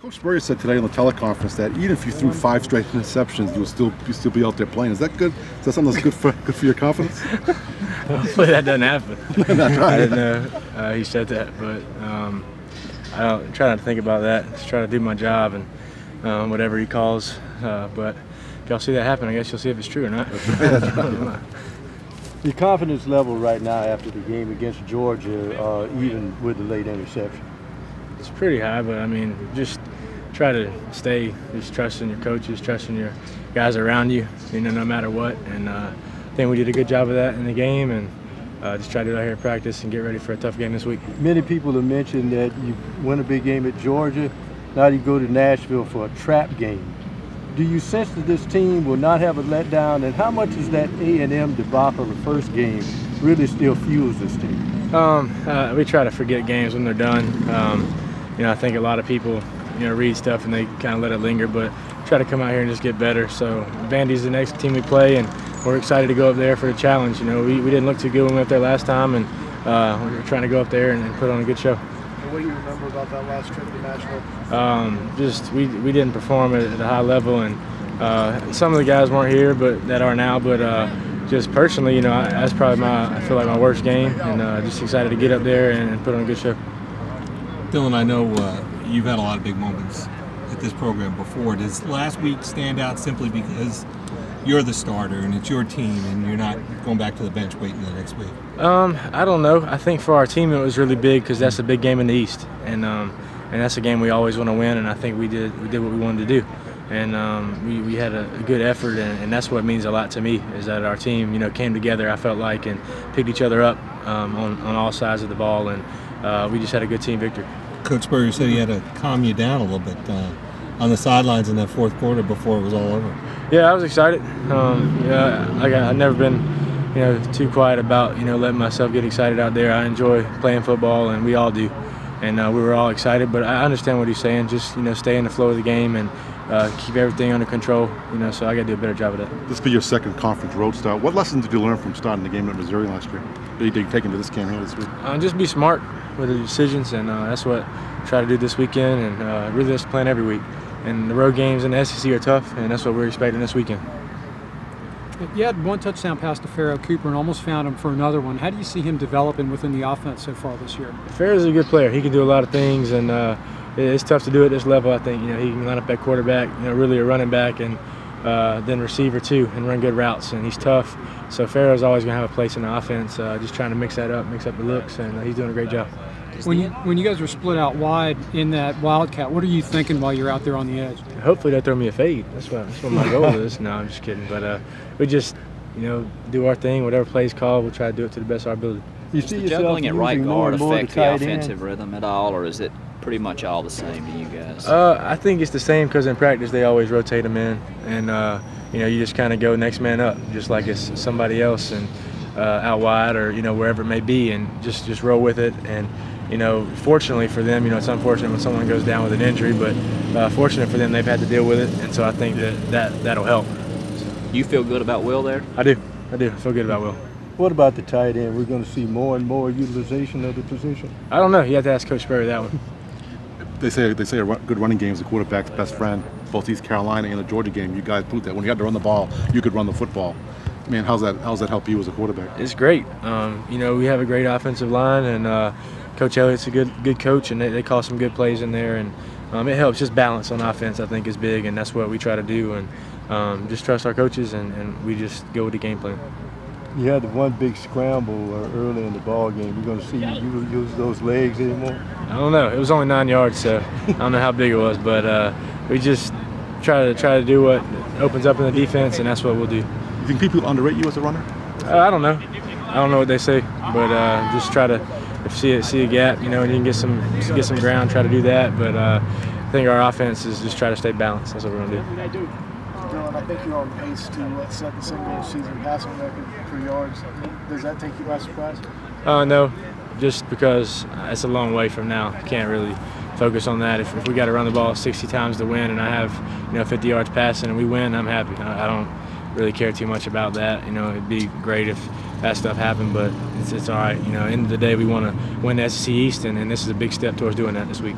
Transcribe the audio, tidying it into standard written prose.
Coach Spurrier said today on the teleconference that even if you threw 5 straight interceptions, you'll still be out there playing. Is that good? Is that something that's good for your confidence? Hopefully that doesn't happen. That's right. I didn't know he said that, but I don't try not to think about that. Just try to do my job and whatever he calls. But if y'all see that happen, I guess you'll see if it's true or not. That's right. Your confidence level right now after the game against Georgia, even with the late interception? It's pretty high, but I mean, just try to stay just trusting your coaches, trusting your guys around you, no matter what. And I think we did a good job of that in the game, and just try to do it out here in practice and get ready for a tough game this week. Many people have mentioned that you win a big game at Georgia. Now you go to Nashville for a trap game. Do you sense that this team will not have a letdown, and how much is that A&M debacle the first game really still fuels this team? We try to forget games when they're done. I think a lot of people, read stuff and they kind of let it linger, but try to come out here and just get better. So Vandy's the next team we play, and we're excited to go up there for the challenge. We didn't look too good when we went up there last time, and we're trying to go up there and put on a good show. What do you remember about that last trip to Nashville? Just we didn't perform at a high level, and some of the guys weren't here, but that are now. But just personally, that's probably I feel like my worst game, and just excited to get up there and put on a good show. Dylan, I know you've had a lot of big moments at this program before. Does last week stand out simply because you're the starter and it's your team and you're not going back to the bench waiting the next week? I don't know. I think for our team it was really big because that's a big game in the East, and that's a game we always want to win. And I think we did what we wanted to do, and we had a good effort, and that's what means a lot to me is that our team came together. I felt like and picked each other up on all sides of the ball, and we just had a good team victory. Coach Spurrier said he had to calm you down a little bit on the sidelines in that fourth quarter before it was all over. Yeah, I was excited. I've never been too quiet about letting myself get excited out there. I enjoy playing football, and we all do. And we were all excited, but I understand what he's saying. Just stay in the flow of the game and keep everything under control. So I got to do a better job of that. This will be your second conference road start. What lessons did you learn from starting the game at Missouri last year? Did you take into this game here this week? Just be smart with the decisions, and that's what I try to do this weekend, and really just playing every week. And the road games in the SEC are tough, and that's what we're expecting this weekend. You had one touchdown pass to Pharaoh Cooper and almost found him for another one. How do you see him developing within the offense so far this year? Pharaoh's a good player. He can do a lot of things, and it's tough to do at this level. I think he can line up at quarterback, really a running back, and then receiver too, and run good routes. And he's tough. So Pharaoh's always going to have a place in the offense. Just trying to mix that up, mix up the looks, and he's doing a great job. When you guys were split out wide in that Wildcat, what are you thinking while you're out there on the edge? Hopefully they throw me a fade. That's what my goal is. No, I'm just kidding. But we just do our thing. Whatever play's called, we'll try to do it to the best of our ability. Does the juggling at right guard affect the offensive rhythm at all, or is it pretty much all the same to you guys? I think it's the same because in practice they always rotate them in, and you just kind of go next man up, just like it's somebody else, and out wide or wherever it may be, and just roll with it. And fortunately for them, it's unfortunate when someone goes down with an injury, but fortunate for them, they've had to deal with it, and so I think that'll help. You feel good about Will there? I do. I feel good about Will. What about the tight end? We're going to see more and more utilization of the position. I don't know. You have to ask Coach Spurrier that one. They say a good running game is the quarterback's best friend. Both East Carolina and the Georgia game, you guys proved that when you had to run the ball, you could run the football. Man, how's that help you as a quarterback? It's great. We have a great offensive line, and Coach Elliott's a good coach, and they call some good plays in there, and it helps. Just balance on offense, I think, is big, and that's what we try to do, and just trust our coaches, and we just go with the game plan. You had the one big scramble early in the ball game. We're going to see you use those legs anymore? I don't know. It was only 9 yards, so I don't know how big it was, but we just try to do what opens up in the defense, and that's what we'll do. You think people underrate you as a runner? I don't know. I don't know what they say, but just try to see a gap, and you can get some ground, try to do that. But I think our offense is just try to stay balanced. That's what we're going to do. Dylan, I think you're on pace to set the single-season passing record for yards. Does that take you by surprise? No, just because it's a long way from now. Can't really focus on that. If we got to run the ball 60 times to win, and I have 50 yards passing and we win, I'm happy. I don't really care too much about that. It'd be great if that stuff happened, but it's all right. End of the day, we want to win the SEC East, and this is a big step towards doing that this week.